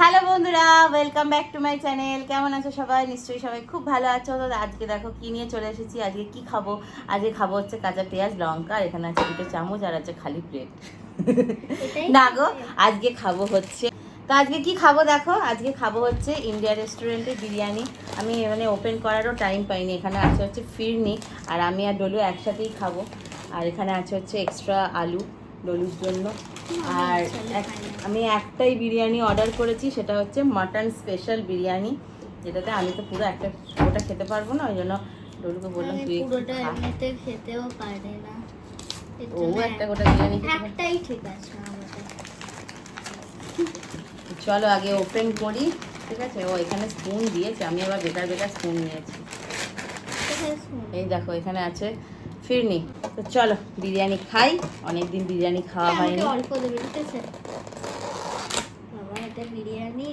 Hello বন্ধুরা, welcome back to my channel. কেমন আছো সবাই? নিশ্চয়ই সবাই খুব ভালো আছো। তো আজকে দেখো কি নিয়ে চলে এসেছি। আজকে কি খাবো? আজকে খাবো হচ্ছে কাঁচা পেঁয়াজ লঙ্কা, আর এখানে আছে দুটো চামচ, আর আছে খালি প্লেট। না গো, আজকে খাবো হচ্ছে, তো আজকে কি খাবো দেখো, আজকে খাবো হচ্ছে ইন্ডিয়া রেস্টুরেন্টের বিরিয়ানি। আমি মানে ওপেন করারও টাইম পাইনি। এখানে আছে হচ্ছে ফিরনি, আর আমি আর ডলু একসাথেই খাবো। আর এখানে আছে হচ্ছে এক্সট্রা আলু ডলুর জন্য। আর আমি একটাই বিরিয়ানি অর্ডার করেছি, সেটা হচ্ছে মাটন স্পেশাল বিরিয়ানি, যেটাতে আমি তো পুরো একটা ওটা খেতে পারবো না, ওই জন্য ডলুকে বললাম তুই পুরোটা এমনিতে খেতেও পারে না। ও একটা গোটা বিরিয়ানি একটাই ঠিক আছে আমাদের। চলো আগে ওপেন করি, ঠিক আছে? ও এখানে স্পুন দিয়েছে, আমি আবার বেকার বেকার স্পুন নিয়েছি। এই দেখো এখানে আছে ফিরনি। তো চলো বিরিয়ানি খাই, অনেকদিন বিরিয়ানি খাওয়া হয়নি। অল্প দেবে, ঠিক আছে? বাবা এটা বিরিয়ানি,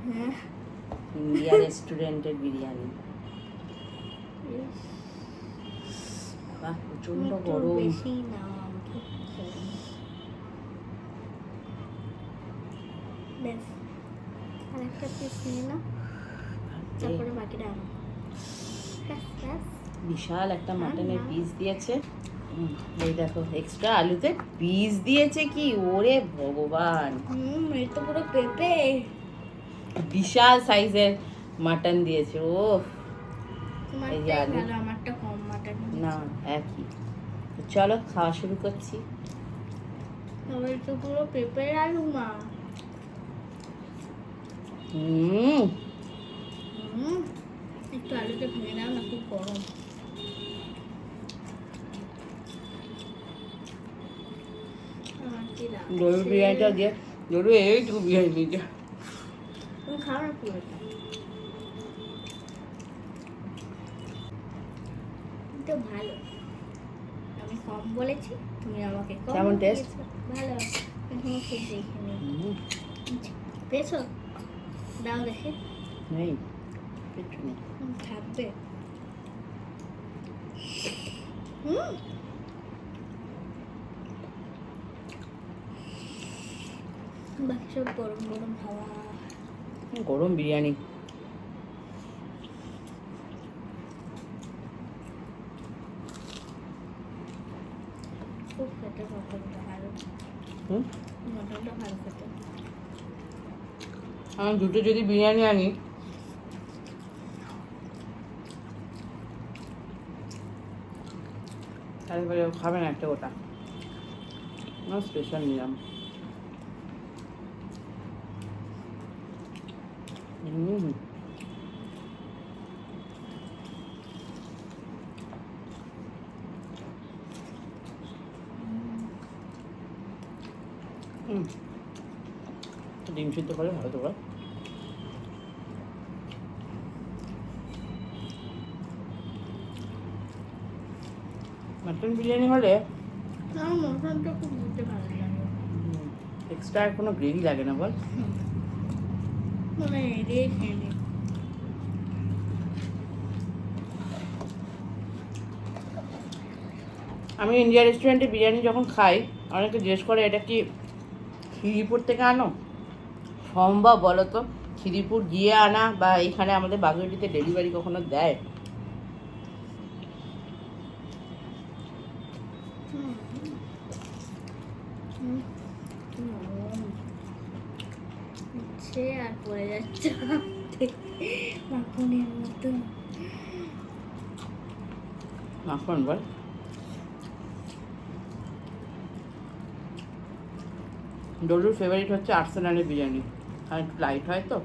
হ্যাঁ ইন্ডিয়া রেস্টুরেন্টের বিরিয়ানি। বাহ প্রচন্ড গরম। বেশি না বেশ, আরেকটা পিস নিয়ে না, তারপরে বাকিটা আনো। বিশাল একটা মাটনের পিস দিয়েছে। এই দেখো এক্সট্রা আলুতে পিস দিয়েছে কি, ওরে ভগবান! এই তো পুরো পেঁপে। বিশাল সাইজের মাটন দিয়েছে। ও এই যে আলু, আমারটা কম মাটন না একই। চলো খাওয়া শুরু করছি। আবার তো পুরো পেঁপের আলু মা। একটু আলুটা ভেঙে দাও না, খুব গরম। গরুর বিরিয়ানিটা দিয়ে গরু এইটুকু বিরিয়ানি দিয়েছে। তুমি খাও না পুরোটা, তো ভালো। আমি কম বলেছি, তুমি আমাকে কম কেমন টেস্ট? ভালো। এখন খেয়ে দেখে নিই। পেয়েছো? দাও দেখে। নেই কিছু নেই। থাকবে। বাকি সব গরম গরম হাওয়া। গরম বিরিয়ানি। খুব খেতে মটনটা ভালো। মটনটা ভালো খেতে। আমি দুটো যদি বিরিয়ানি আনি, তারপরে খাবে না একটা গোটা। স্পেশাল নিলাম। ডিম সিদ্ধ করে ভালো তো। মাটন বিরিয়ানি হলে মটনটা খুব খেতে ভালো লাগে। এক্সট্রা আর কোনো গ্রেভি লাগে না বল। মানে এড়িয়ে খেয়ে নিই। আমি ইন্ডিয়া রেস্টুরেন্টে বিরিয়ানি যখন খাই, অনেকে জিজ্ঞেস করে এটা কি খিদিরপুর থেকে আনো? সম্ভব বলো তো? খিদিরপুর গিয়ে আনা বা এখানে আমাদের বাগুইটিতে ডেলিভারি কখনো দেয়? আর পড়ে যাচ্ছে মাখনের মতো। মাখন বল। ডলুর ফেভারিট হচ্ছে আর্সেনালের বিরিয়ানি, আর একটু লাইট হয় তো।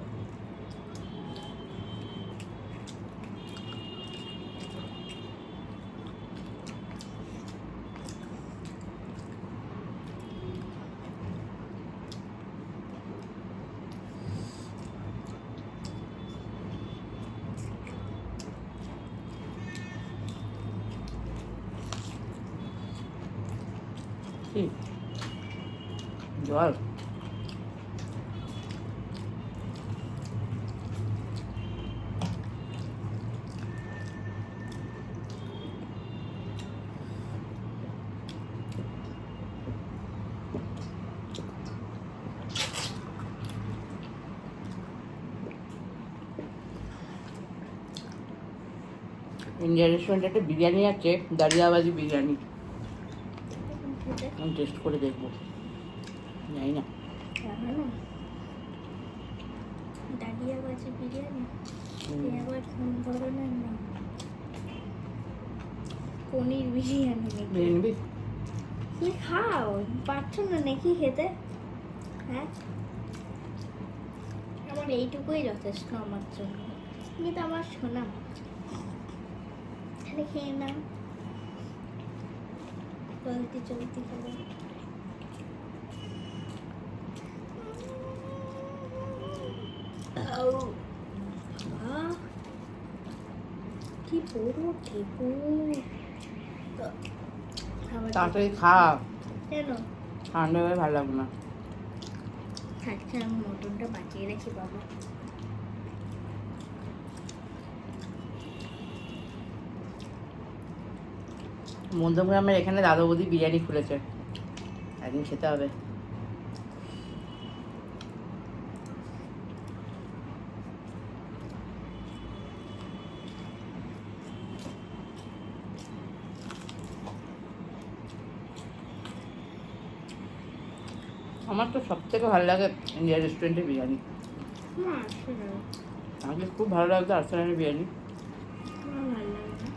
জল ইন্ডিয়া রেস্টুরেন্টে একটা বিরিয়ানি আছে, দারিয়াবাজি বিরিয়ানি। আমি টেস্ট করে দেখবো, জানি না। দাঁড়িয়াবাজি বিরিয়ানি হুম। আবার কোন ধরনের না? পনির বিরিয়ানি নাকি? বিরিয়ানি নিবি? তুমি খাও, পারছো না নাকি খেতে? হ্যাঁ, আমার এইটুকুই যথেষ্ট আমার জন্য। তুমি তো আমার শোনা, খালি খেয়ে নাও, চলতি চলতি খেলে। কি বড় ঠেকু! তাড়াতাড়ি খা, কেন? ঠান্ডা হয়ে ভালো লাগবে না। আচ্ছা, আমি মটনটা বাঁচিয়ে রাখি বাবা। মধ্যমগ্রামের এখানে দাদা বৌদি বিরিয়ানি খুলেছে, একদিন খেতে হবে। আমার তো সব থেকে ভালো লাগে ইন্ডিয়া রেস্টুরেন্টের বিরিয়ানি। না, আসলে আমাকে খুব ভালো লাগতো আর্সেনালের বিরিয়ানি। আমার ভালো লাগে না।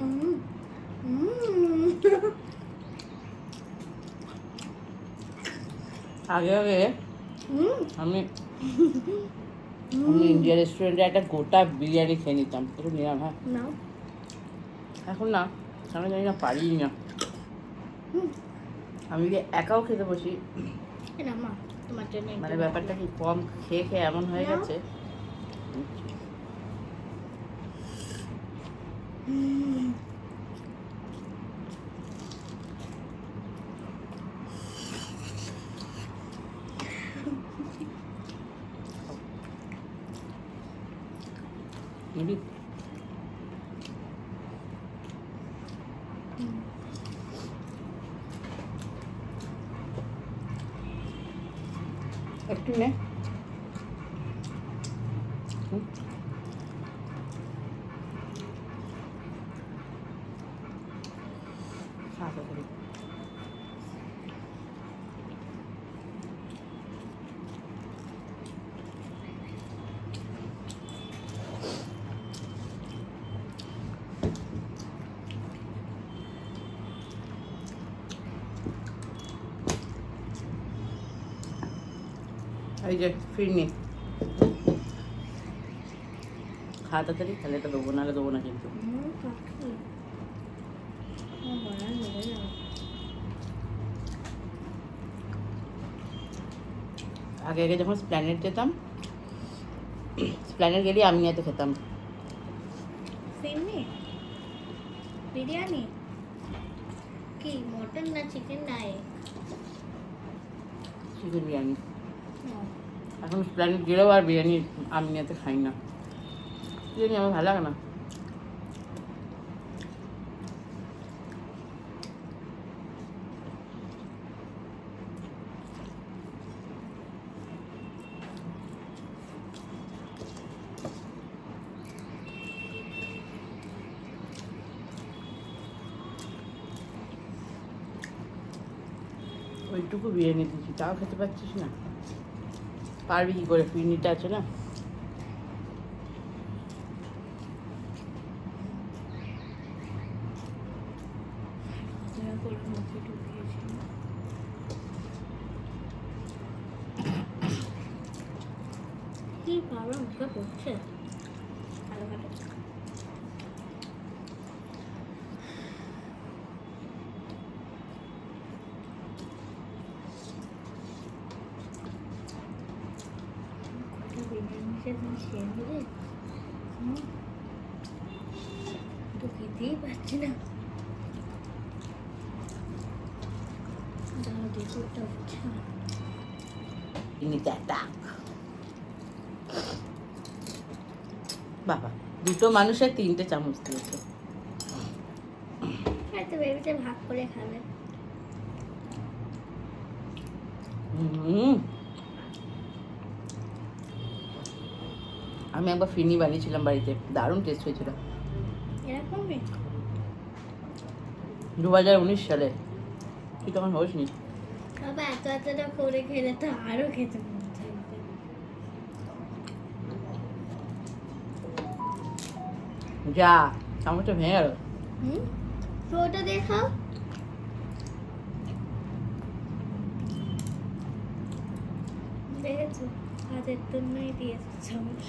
উম, উম। আগে আগে উম, আমি আমি ইন্ডিয়া রেস্টুরেন্টে একটা গোটা বিরিয়ানি খেয়ে নিতাম, একটু নিলাম। হ্যাঁ, নাও। এখন না, আমি জানি না, পারি না। হুম, আমি যে একাও খেতে বসি, এই নাও মা, তোমার জন্য একটু মানে ব্যাপারটা কি কম খেয়ে খেয়ে এমন হয়ে না। গেছে। উম, নিবি? উম। একটু নে। হুম। খা তাড়াতাড়ি। এই যে ফিরনি, খা তাড়াতাড়ি, তাহলে এটা দেবো, নাহলে দেবো না কিন্তু। পাখি আমার বলা লেগে যাবে। আগে আগে যখন স্প্ল্যানেট যেতাম, স্প্ল্যানেট গেলে আমি এত খেতাম। ফিরনি বিরিয়ানি কি মটন না চিকেন না চিকেন বিরিয়ানি। এখন স্প্ল্যানেট গেলেও আর বিরিয়ানি আমি এত খাই না, বিরিয়ানি আমার ভালো লাগে না। ওইটুকু বিরিয়ানি দিচ্ছি, তাও খেতে পাচ্ছিস না। পারবি কি করে, ফিরনিটা আছে না। কি বাবা মুখে পড়ছে ভালো ভালো। নিরামিষের দিন শেয়ার হলে তো খেতেই পারছি না। দাঁড়াও দেখুরটা উঠছে না। চিনিতে টাক বাবা, দুটো মানুষের 3টে চামচ দিয়েছে। হয়তো বেবিতে ভাগ করে খাবে। আমি একবার ফিরনি বানিয়েছিলাম বাড়িতে, দারুণ টেস্ট হয়েছিল। এরকমই 2019 সালে, তুই তখন হোসনি। বাবা এত এতটা করে খেলে তো আরো খেতে মন চাইবে। যা, চামচটা ভেঙে গেল। তো ওটা দেখাও। দেখেছো হাতের জন্যই দিয়েছে চামচ।